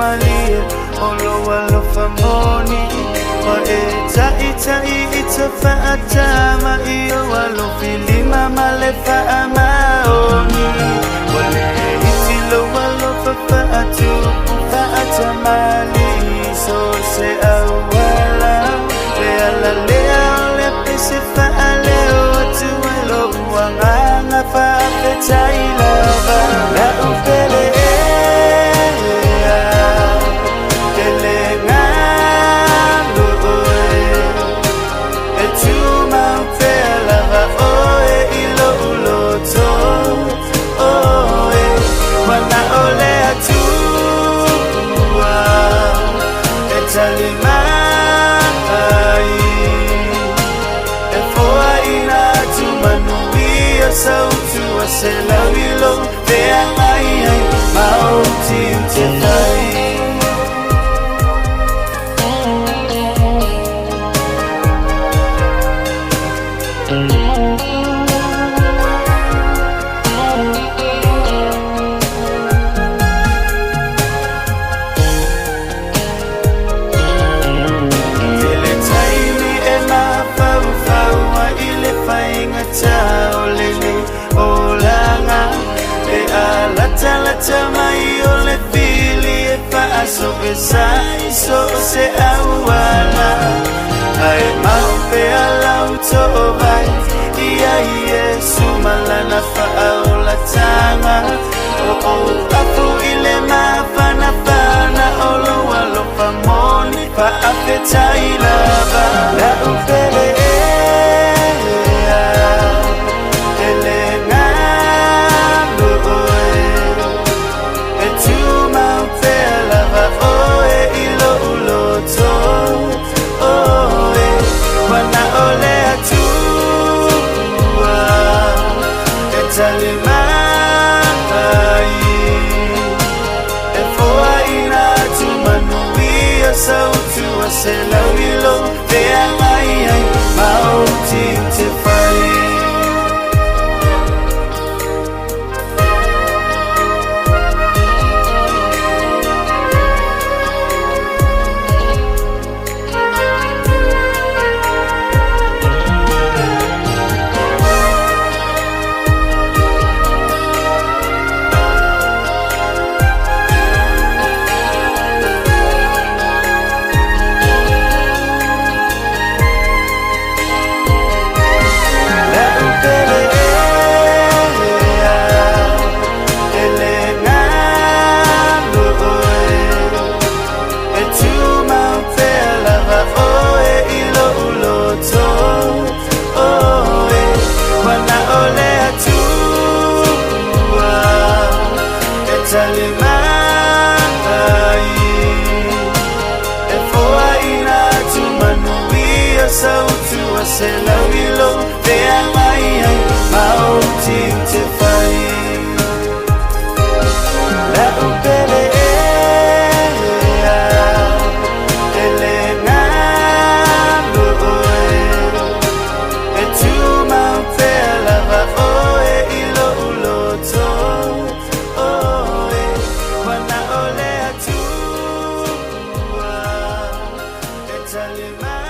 Malia olo walo famoni wa ita fa'ata ma iyo walo filima malefa amaoni wale itilo walo fa'ata mali so se awala lea ole pese fa'ale otu walo wanganga fa'afeta ilava la upele sautu waselawilo vea ai mauti utefai ile taimi ema fau wa ile fainga chao lata mai ole fili e fa so besai so se awala ai mau pe ala uto vai ia Yesu malana fa aula tanga o afu ile mafana fana olo walo famoni fa afeta ilava la upele sautu waselawilo vea ai mauti utefai sautu waselawilo vea ai mauti utefai la upele elena loe etuma upela va oe ilo uloto oe wana ole atua etalima